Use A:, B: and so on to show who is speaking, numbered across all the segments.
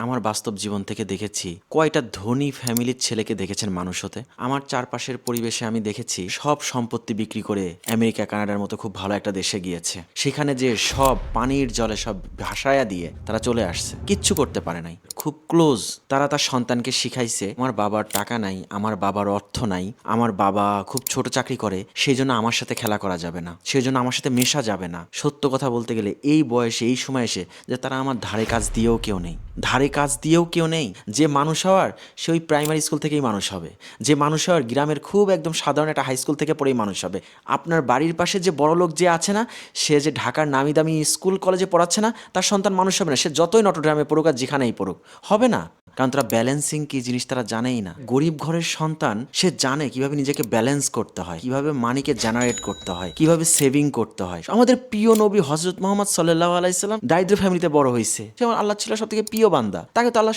A: আমার বাস্তব জীবন থেকে দেখেছি কয়টা ধনী ফ্যামিলির ছেলেকে দেখেছেন মানুষ হতে। আমার চারপাশের পরিবেশে আমি দেখেছি সব সম্পত্তি বিক্রি করে আমেরিকা কানাডার মতো খুব ভালো একটা দেশে গিয়েছে। সেখানে যে সব পানির জলে সব ভাসায়া দিয়ে তারা চলে আসছে, কিচ্ছু করতে পারে নাই। খুব ক্লোজ তারা তার সন্তানকে শিখাইছে আমার বাবার টাকা নাই, আমার বাবার অর্থ নাই, আমার বাবা খুব ছোট চাকরি করে, সেই জন্য আমার সাথে খেলা করা যাবে না, সেই জন্য আমার সাথে মেশা যাবে না। সত্য কথা বলতে গেলে এই বয়সে এই সময় এসে যে তারা আমার ধারে কাজ দিয়েও কেউ নেই, ধারে কাজ দিয়েও কেউ নেই। যে মানুষ হওয়ার সে ওই প্রাইমারি স্কুল থেকেই মানুষ হবে, যে মানুষ হওয়ার গ্রামের খুব একদম সাধারণ একটা হাই স্কুল থেকে পড়েই মানুষ হবে। আপনার বাড়ির পাশে যে বড়লোক যে আছে না, সে যে ঢাকার নামি দামি স্কুল কলেজে পড়াচ্ছে না, তার সন্তান মানুষ হবে না। সে যতই নটরডেমে পড়ুক আর যেখানেই পড়ুক, হবে না। কারণ তারা ব্যালেন্সিং কি জিনিস তারা জানেই না। গরিব ঘরের সন্তান সে জানে কিভাবে নিজেকে ব্যালেন্স করতে হয়, কিভাবে মানিকে জেনারেট করতে হয়, কিভাবে সেভিং করতে হয়। আমাদের প্রিয় নবী হযরত মুহাম্মদ সাল্লাল্লাহু আলাইহি সাল্লাম দারিদ্র ফ্যামিলিতে বড় হয়েছে। যেমন আল্লাহ ছিল সব থেকে প্রিয় বান্দা, তাকে তো আল্লাহ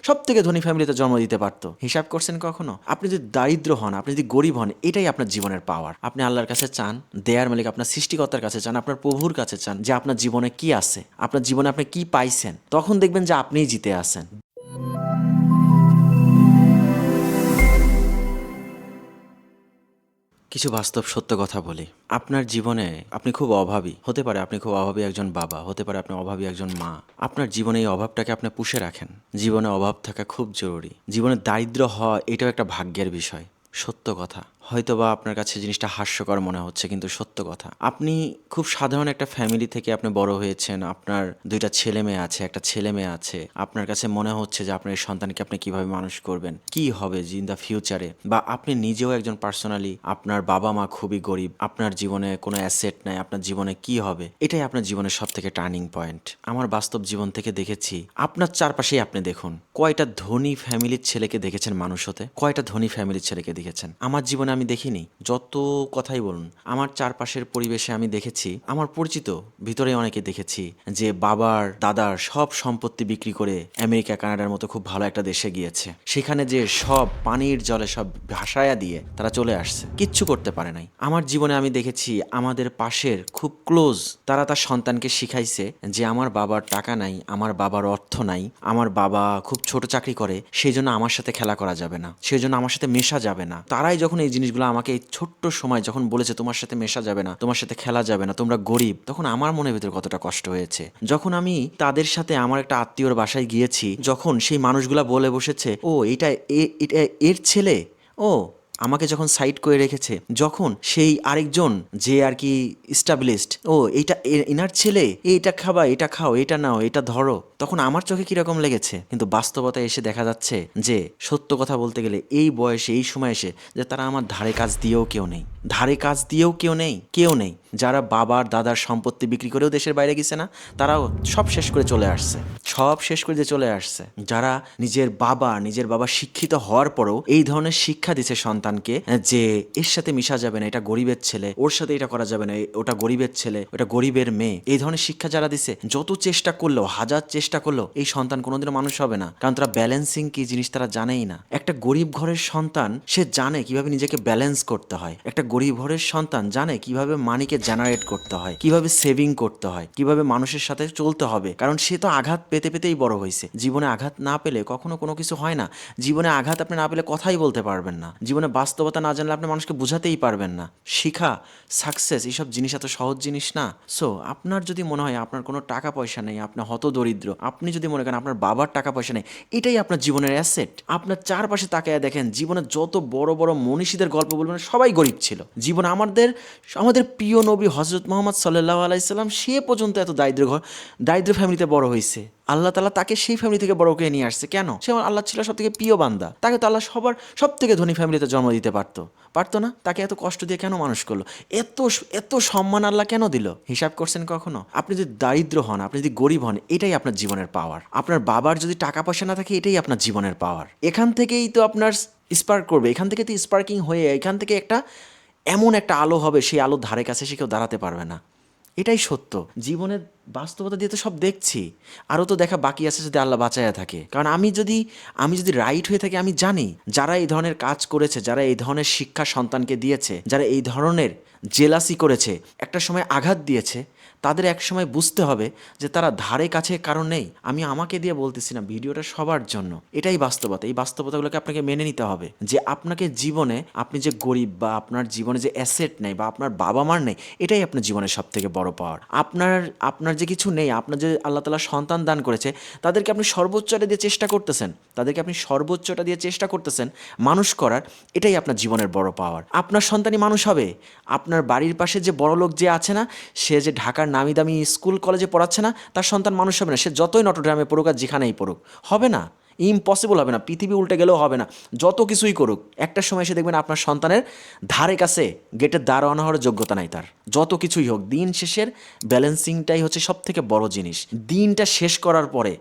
A: সব থেকে ধনী ফ্যামিলিতে জন্ম দিতে পারতো। হিসাব করছেন কখনো? আপনি যদি দারিদ্র হন, আপনি যদি গরিব হন, এটাই আপনার জীবনের পাওয়ার। আপনি আল্লাহর কাছে চান, দেয়ার মালিক আপনার সৃষ্টিকর্তার কাছে চান, আপনার প্রভুর কাছে চান যে আপনার জীবনে কি আছে, আপনার জীবনে আপনি কি পাইছেন, তখন দেখবেন যে আপনিই জিতে আছেন। কিছু বাস্তব সত্য কথা বলি। আপনার জীবনে আপনি খুব অভাবী হতে পারে, আপনি খুব অভাবী একজন বাবা হতে পারে, আপনি অভাবী একজন মা। আপনার জীবনে এই অভাবটাকে আপনি পুষে রাখেন। জীবনে অভাব থাকা খুব জরুরি। জীবনে দারিদ্র হওয়া এটাও একটা ভাগ্যের বিষয়। সত্য কথা। হয়তোবা আপনার কাছে জিনিসটা হাস্যকর মনে হচ্ছে, কিন্তু সত্য কথা। আপনি খুব সাধারণ একটা ফ্যামিলি থেকে আপনি বড় হয়েছেন, আপনার দুইটা ছেলে মেয়ে আছে, একটা ছেলে মেয়ে আছে। আপনার কাছে মনে হচ্ছে যে আপনার এই সন্তানকে আপনি কিভাবে মানুষ করবেন, কি হবে ইন দ্য ফিউচারে। বা আপনি নিজেও একজন পার্সোনালি, আপনার বাবা মা খুবই গরিব, আপনার জীবনে কোনো অ্যাসেট নাই, আপনার জীবনে কি হবে, এটাই আপনার জীবনের সব থেকে টার্নিং পয়েন্ট। আমার বাস্তব জীবন থেকে দেখেছি আপনার চারপাশেই আপনি দেখুন কয়টা ধনী ফ্যামিলির ছেলেকে দেখেছেন মানুষ হতে, কয়টা ধনী ফ্যামিলির ছেলেকে দেখেছেন। আমার জীবনে আমি দেখিনি, যত কথাই বলুন, আমার চারপাশের পরিবেশে আমি দেখেছি, আমার পরিচিত ভিতরে অনেকে দেখেছি যে বাবার দাদার সব সম্পত্তি বিক্রি করে আমেরিকা কানাডার মতো খুব ভালো একটা দেশে গিয়েছে। সেখানে যে সব পানির জলে সব ভাসায়া দিয়ে তারা চলে আসছে, কিচ্ছু করতে পারে নাই। আমার জীবনে আমি দেখেছি আমাদের পাশের খুব ক্লোজ তারা তার সন্তানকে শিখাইছে যে আমার বাবার টাকা নাই, আমার বাবার অর্থ নাই, আমার বাবা খুব ছোট চাকরি করে, সেই জন্য আমার সাথে খেলা করা যাবে না, সেই জন্য আমার সাথে মেশা যাবে না। তারাই যখন এই জিনিসগুলো আমাকে এই ছোট্ট সময় যখন বলেছে তোমার সাথে মেশা যাবে না, তোমার সাথে খেলা যাবে না, তোমরা গরিব, তখন আমার মনের ভিতরে কতটা কষ্ট হয়েছে। যখন আমি তাদের সাথে আমার একটা আত্মীয়র বাসায় গিয়েছি, যখন সেই মানুষগুলা বলে বসেছে ও এটা এর ছেলে, ও আমাকে যখন সাইড করে রেখেছে, যখন সেই আরেকজন যে আর কি স্টাবলিশড, ও এইটা এনার ছেলে, এটা খাবা, এটা খাও, এটা নাও, এটা ধরো, তখন আমার চোখে কিরকম লেগেছে। কিন্তু বাস্তবতায় এসে দেখা যাচ্ছে যে সত্য কথা বলতে গেলে এই বয়সে এই সময় এসে যে তারা আমার ধারে কাজ দিয়েও কেউ নেই, ধারে কাজ দিয়েও কেউ নেই। যারা বাবার দাদার সম্পত্তি বিক্রি করেও দেশের বাইরে গেছে না, তারাও সব শেষ করে চলে আসছে, সব শেষ করে দিয়ে চলে আসছে। যারা নিজের বাবা শিক্ষিত হওয়ার পরেও এই ধরনের শিক্ষা দিছে সন্তানকে যে এর সাথে মিশা যাবে না, এটা গরিবের ছেলে, ওর সাথে এটা করা যাবে না, ওটা গরিবের ছেলে, ওটা গরিবের মেয়ে, এই ধরনের শিক্ষা যারা দিছে, যত চেষ্টা করলেও, হাজার চেষ্টা করলেও এই সন্তান কোনোদিনও মানুষ হবে না। কারণ তারা ব্যালেন্সিং কি জিনিস তারা জানেই না। একটা গরিব ঘরের সন্তান সে জানে কিভাবে নিজেকে ব্যালেন্স করতে হয়। একটা গরিব ঘরের সন্তান জানে কিভাবে মানিকে জেনারেট করতে হয়, কিভাবে সেভিং করতে হয়, কিভাবে মানুষের সাথে চলতে হবে। কারণ সে তো আঘাত পেতে পেতেই বড় হয়েছে। জীবনে আঘাত না পেলে কখনো কোনো কিছু হয় না। জীবনে আঘাত আপনি না পেলে কথাই বলতে পারবেন না। জীবনে বাস্তবতা না জানলে আপনি মানুষকে বোঝাতেই পারবেন না। শিখা, সাকসেস, এইসব জিনিস এত সহজ জিনিস না। সো আপনার যদি মনে হয় আপনার কোনো টাকা পয়সা নেই, আপনার হতদরিদ্র, আপনি যদি মনে করেন আপনার বাবার টাকা পয়সা নেই, এটাই আপনার জীবনের অ্যাসেট। আপনার চারপাশে তাকায় দেখেন, জীবনে যত বড় বড় মনীষীদের গল্প বলবেন সবাই গরিব ছিল। জীবন আমাদের প্রিয় নবী হযরত মুহাম্মদ সাল্লাল্লাহু আলাইহি সাল্লাম সে পর্যন্ত এত দারিদ্র ফ্যামিলিতে বড় হয়েছে। আল্লাহ তাআলা তাকে সেই ফ্যামিলি থেকে বড় করে নিয়ে আসছে। কেন? সে আল্লাহ ছিল সব থেকে প্রিয় বান্দা, তাকে তো আল্লাহ সব থেকে ধনী ফ্যামিলিতে জন্ম দিতে পারতো না? তাকে এত কষ্ট দিয়ে কেন মানুষ করলো? এত সম্মান আল্লাহ কেন দিল? হিসাব করছেন কখনো? আপনি যদি দারিদ্র হন, আপনি যদি গরিব হন, এটাই আপনার জীবনের পাওয়ার। আপনার বাবার যদি টাকা পয়সা না থাকে, এটাই আপনার জীবনের পাওয়ার। এখান থেকেই তো আপনার স্পার্ক করবে, এখান থেকে তো স্পার্কিং হয়ে এখান থেকে এমন একটা আলো হবে, সেই আলোর ধারে কাছে সে কেউ দাঁড়াতে পারবে না। এটাই সত্য। জীবনের বাস্তবতা দিয়ে তো সব দেখছি, আরও তো দেখা বাকি আছে যদি আল্লাহ বাঁচায়া থাকে। কারণ আমি যদি রাইট হয়ে থাকি, আমি জানি যারা এই ধরনের কাজ করেছে, যারা এই ধরনের শিক্ষা সন্তানকে দিয়েছে, যারা এই ধরনের জেলাসি করেছে, একটা সময় আঘাত দিয়েছে, তাদের একসময় বুঝতে হবে যে তারা ধারে কাছে কারণ নেই। আমি আমাকে দিয়ে বলতেছি না, ভিডিওটা সবার জন্য। এটাই বাস্তবতা। এই বাস্তবতাগুলোকে আপনাকে মেনে নিতে হবে যে আপনাকে জীবনে, আপনি যে গরিব বা আপনার জীবনে যে অ্যাসেট নেই বা আপনার বাবা মার নেই, এটাই আপনার জীবনের সব থেকে বড় পাওয়ার। আপনার আপনার যে কিছু নেই, আপনার যে আল্লাহ তাআলা সন্তান দান করেছে, তাদেরকে আপনি সর্বোচ্চটা দিয়ে চেষ্টা করতেছেন, তাদেরকে আপনি সর্বোচ্চটা দিয়ে চেষ্টা করতেছেন মানুষ করার, এটাই আপনার জীবনের বড় পাওয়ার। আপনার সন্তানই মানুষ হবে। আপনার বাড়ির পাশে যে বড়লোক যে আছে না, সে যে ঢাকার নামি দামি স্কুল কলেজে পড়াচ্ছে না, তার সন্তান মানুষ হবে না। সে যতই নটরডেমে পড়ুক আর যেখানেই পড়ুক, হবে না। ইম্পসিবল হবে না, পৃথিবী উল্টে গেলেও হবে না। যত কিছুই করুক, একটা সময় এসে দেখবেন আপনার সন্তানের ধারে কাছে গেটের দাঁড়ানো হওয়ার যোগ্যতা নাই তার। যত কিছুই হোক, দিন শেষের ব্যালেন্সিংটাই হচ্ছে সব থেকে বড় জিনিস। দিনটা শেষ করার পরে,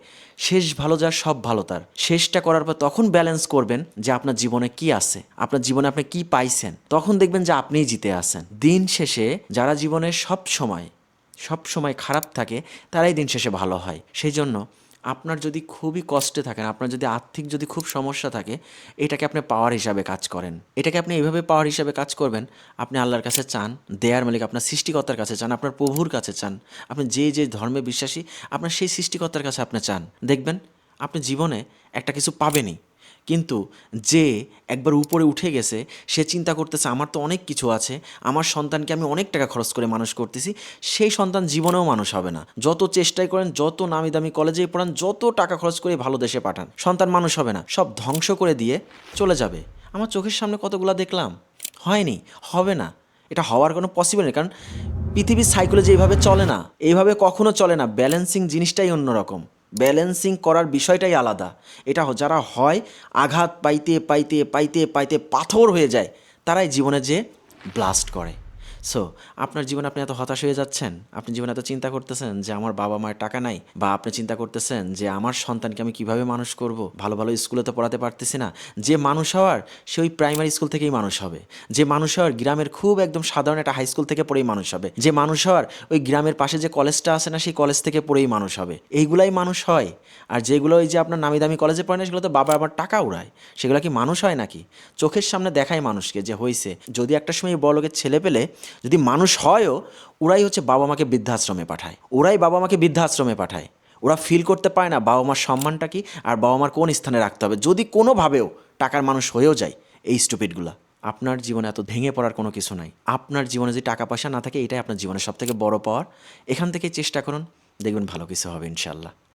A: শেষ ভালো যার সব ভালো তার, শেষটা করার পর তখন ব্যালেন্স করবেন যে আপনার জীবনে কি আছে, আপনার জীবনে আপনি কি পাইছেন, তখন দেখবেন যে আপনিই জিতে আছেন। দিন শেষে যারা জীবনে সব সময় খারাপ থাকে, তারাই দিন শেষে ভালো হয়। সেই জন্য আপনার যদি খুবই কষ্টে থাকেন, আপনার যদি আর্থিক যদি খুব সমস্যা থাকে, এটাকে আপনি পাওয়ার হিসাবে কাজ করেন। এটাকে আপনি এইভাবে পাওয়ার হিসাবে কাজ করবেন, আপনি আল্লাহর কাছে চান, দেয়ার মালিক আপনার সৃষ্টিকর্তার কাছে চান, আপনার প্রভুর কাছে চান, আপনি যে যে ধর্মে বিশ্বাসী, আপনার সেই সৃষ্টিকর্তার কাছে আপনি চান। দেখবেন আপনি জীবনে একটা কিছু পাবেনই। কিন্তু যে একবার উপরে উঠে গেছে, সে চিন্তা করতেছে আমার তো অনেক কিছু আছে, আমার সন্তানকে আমি অনেক টাকা খরচ করে মানুষ করতেছি, সেই সন্তান জীবনেও মানুষ হবে না। যত চেষ্টাই করেন, যত নামি দামি কলেজে পড়ান, যত টাকা খরচ করে ভালো দেশে পাঠান, সন্তান মানুষ হবে না। সব ধ্বংস করে দিয়ে চলে যাবে। আমার চোখের সামনে কতগুলা দেখলাম, হয়নি, হবে না। এটা হওয়ার কোনো পসিবল নেই, কারণ পৃথিবীর সাইকোলজি এইভাবে চলে না, এইভাবে কখনো চলে না। ব্যালেন্সিং জিনিসটাই অন্যরকম, ব্যালেন্সিং করার বিষয়টাই আলাদা। এটা যারা হয় আঘাত পাইতে পাইতে পাইতে পাইতে পাথর হয়ে যায়, তারাই জীবনে যে ব্লাস্ট করে। সো আপনার জীবনে আপনি এত হতাশ হয়ে যাচ্ছেন, আপনি জীবনে এত চিন্তা করতেছেন যে আমার বাবা মায়ের টাকা নাই, বা আপনি চিন্তা করতেছেন যে আমার সন্তানকে আমি কিভাবে মানুষ করব, ভালো ভালো স্কুলে তো পড়াতে পারতেছি না। যে মানুষ হওয়ার, সে ওই প্রাইমারি স্কুল থেকেই মানুষ হবে। যে মানুষ হওয়ার গ্রামের খুব একদম সাধারণ একটা হাই স্কুল থেকে পড়েই মানুষ হবে। যে মানুষ হওয়ার ওই গ্রামের পাশে যে কলেজটা আছে না, সেই কলেজ থেকে পড়েই মানুষ হবে। এইগুলাই মানুষ হয়। আর যেগুলো ওই যে আপনার নামি দামি কলেজে পড়ে না, সেগুলো তো বাবা আবার টাকা উড়ায়, সেগুলো কি মানুষ হয় নাকি? চোখের সামনে দেখায় মানুষকে যে হয়েছে। যদি একটা সময় বড়লোকের ছেলে পেলে যদি মানুষ হয়ও, ওরাই হচ্ছে বাবা মাকে বৃদ্ধাশ্রমে পাঠায়, ওরাই বাবা মাকে বৃদ্ধাশ্রমে পাঠায়। ওরা ফিল করতে পারে না বাবা মার সম্মানটা কি, আর বাবা মার কোন স্থানে রাখতে হবে, যদি কোনোভাবেও টাকার মানুষ হয়েও যায়। এই স্টুপিডগুলা। আপনার জীবনে এত ভেঙে পড়ার কোনো কিছু নাই। আপনার জীবনে যদি টাকা পয়সা না থাকে, এটাই আপনার জীবনের সবথেকে বড় পাওয়ার। এখান থেকে চেষ্টা করুন, দেখবেন ভালো কিছু হবে ইনশাল্লাহ।